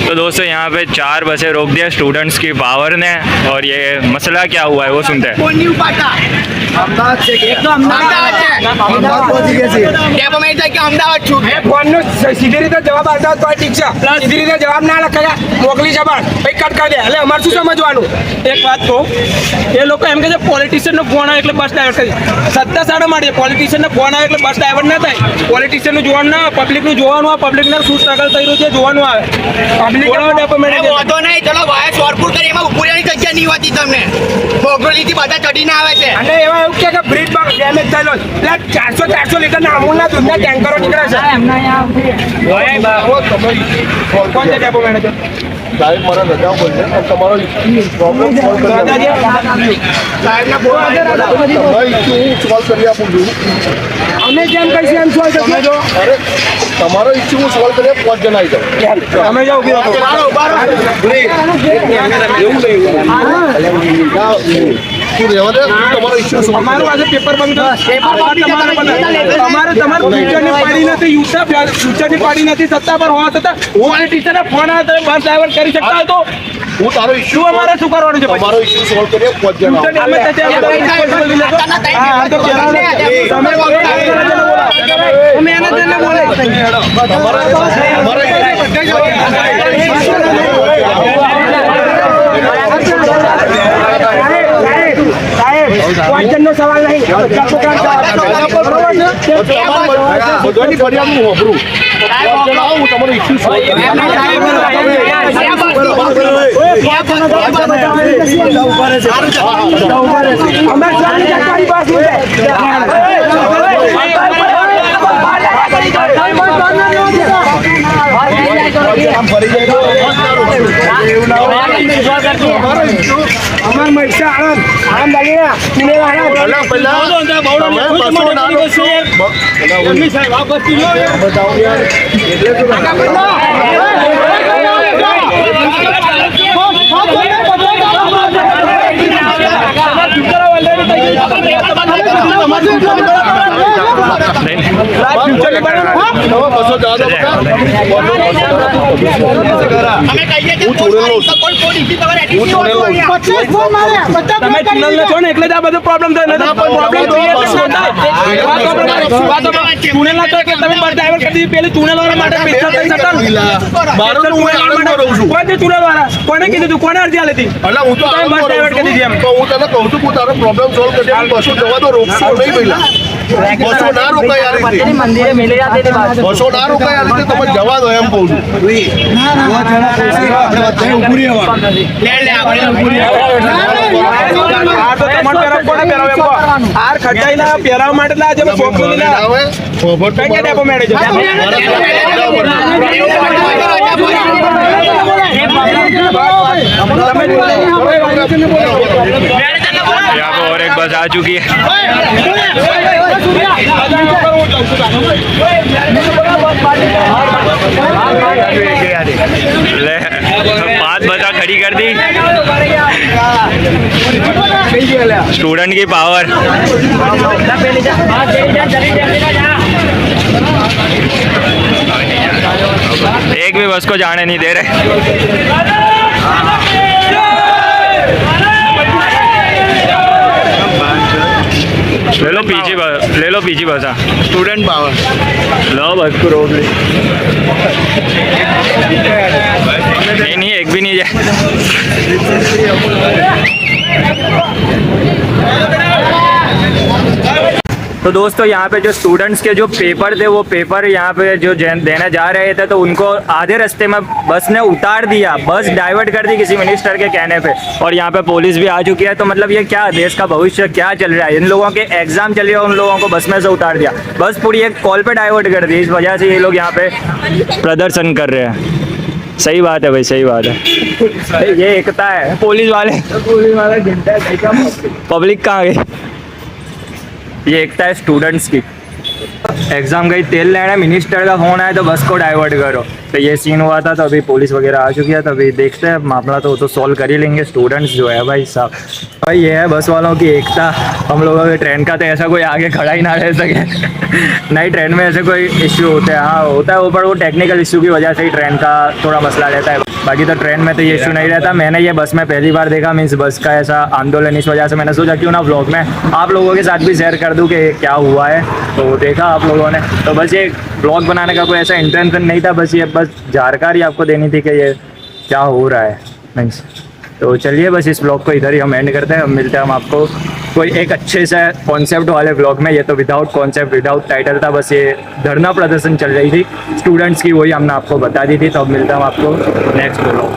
तो दोस्तों यहाँ पे 4 बसें रोक दिया स्टूडेंट्स की पावर ने, और ये मसला क्या हुआ है वो सुनते हैं। સીધી રીતે જવાબ આવતા તો ઠીક છે, સીધી રીતે જવાબ ના લખાય મોકલી છે પણ ભાઈ કટ કરી દે. એટલે અમારે શું સમજવાનું? એક વાત કહું, એ લોકો એમ કે છે પોલિટિશિયનનો ફોન આવે એટલે બસ ડાયવર્ટ કરી. સત્તા સાડા માટે પોલિટિશિયનનો ફોન આવે એટલે બસ ડાયવર્ટ ના થાય. પોલિટિશિયનનું જોવાનું ના, પબ્લિકનું જોવાનું આવે, પબ્લિકને શું સ્ટ્રગલ થઈ રહ્યું છે જોવાનું આવે. પબ્લિક વાંધો નહીં, ચલો વાય સોરપુર કરી એમાં ઉપુરિયાની જગ્યા નહીં હોતી તમને. બોગરોલીથી બધા ચડીને આવે છે. અને એવા એવું કે બ્રિજ ડેમેજ થયેલો એટલે 400 લીટરના અમૂલના દૂધના ટેન્કરો નીકળે છે. કોણ છે ડેપો મેનેજર? સાહેબ મારા રજા ઉપર છે, તમારો પ્રોબ્લેમ સોલ્વ કરી સાહેબના ફોન સોલ્વ કરી આપું છું. અમે જેમ કહીશું એમ સોલ્વ કરજો. અરે તમારો ઇસ્યુ હું સોલ્વ કરી 5 જણા આવી જાઓ. તમે જાઓ ઉભી રહો. તું રહેવા દે, તમારો ઇસ્યુ સોલ્વ અમારું આજે પેપર બંધ અમારે તમારું ફ્યુચરની પાડી નથી, ફ્યુચરની પાડી નથી. સત્તા પર હોવા છતાં પોલિટિશિયનના ફોન આવે તો બસ ડાયવર્ટ કરી શકતા હોય તો હું તારો શું ઇસ્યુ અમારે શું કરવાનું છે? તમારો ઇસ્યુ સોલ્વ કરીએ 5 જણા આવો. અમે તો ત્યાં મેનેજરને બોલે નો સવાલ નહીં, બધાની ફરિયાદ હું વાપરું. 5 જણા આવો, હું તમારો ઇસ્યુ સોલ્વ અમાર મૈસા આણંદ લાગીને તમે ચુનલ છો ને એટલે જ આ બધો પ્રોબ્લેમ થાય. ચુનેલ ના તો એટલે તમે બસ ડાયવર્ટ કરી દીધી. પેલી ચુનેલ વાળા માટે પૈસા થઈ શકતા કોઈ ચુનેલ વાળા કોને કીધું તું? કોને અરજી આલી હતી? એટલે હું તો બસ ડાયવર્ટ કરી દીધી એમ. તો હું તને કહું છું, હું તારો પ્રોબ્લેમ સોલ્વ કરી દઉં. બસો જવા તો રોકશો નહીં પહેલા. બસો ના રોકાય આ રીતે, બસો ના રોકાય આ રીતે. તમે જવા દો એમ કહું છું. હાર ખટાઈના પહેરાવા માટે આજે ડેપો મેનેજર यहाँ पे और एक बस आ चुकी है। ले 5 बसा खड़ी कर दी। स्टूडेंट की पावर। एक भी बस को जाने नहीं दे रहे। ले लो पीछे बसा। સ્ટુડન્ટ પાવર लो बस को रोक ली। नहीं एक भी नहीं जाए। तो दोस्तों यहाँ पे जो स्टूडेंट्स के जो पेपर थे वो पेपर यहाँ पे जो देने जा रहे थे तो उनको आधे रास्ते में बस ने उतार दिया, बस डाइवर्ट कर दी किसी मिनिस्टर के कहने पे। और यहाँ पे पुलिस भी आ चुकी है। तो मतलब ये क्या देश का भविष्य क्या चल रहा है? इन लोगों के एग्जाम चल रहे हैं, उन लोगों को बस में से उतार दिया, बस पूरी एक कॉल पे डाइवर्ट कर दी। इस वजह से ये लोग यहाँ पे प्रदर्शन कर रहे हैं। सही बात है भाई, सही बात है। ये एकता है। पुलिस वाले पब्लिक कहाँ गई? ये एकता है स्टूडेंट्स की। एग्जाम गई तेल लेने, मिनिस्टर का फोन आया तो बस को डाइवर्ट करो। तो ये सीन हुआ था। तो अभी पुलिस वगैरह आ चुकी है, तो अभी देखते हैं मामला तो सॉल्व कर ही लेंगे। स्टूडेंट्स जो है भाई साहब, भाई ये है बस वालों की एकता। हम लोगों के ट्रेन का तो ऐसा कोई आगे खड़ा ही ना रह सके। नई ट्रेन में ऐसे कोई इश्यू होते हैं, हाँ होता है ऊपर, वो टेक्निकल इश्यू की वजह से ही ट्रेन का थोड़ा मसला रहता है। बाकी तो ट्रेन में तो ये इशू नहीं रहता। मैंने ये बस में पहली बार देखा, मीन्स बस का ऐसा आंदोलन, इस वजह से मैंने सोचा क्यों ना व्लॉग में आप लोगों के साथ भी शेयर कर दूं कि क्या हुआ है। तो देखा आप लोगों ने, तो बस ये व्लॉग बनाने का कोई ऐसा इंटेंशन नहीं था, बस ये बस जानकारी आपको देनी थी कि ये क्या हो रहा है मीन्स। तो चलिए बस इस ब्लॉग को इधर ही हम एंड करते हैं। हम मिलते हैं हम आपको कोई एक अच्छे से कॉन्सेप्ट वाले ब्लॉग में। ये तो विदाउट कॉन्सेप्ट विदाउट टाइटल था, बस ये धरना प्रदर्शन चल रही थी स्टूडेंट्स की, वही हमने आपको बता दी थी। तो अब मिलता हूँ आपको नेक्स्ट ब्लॉग।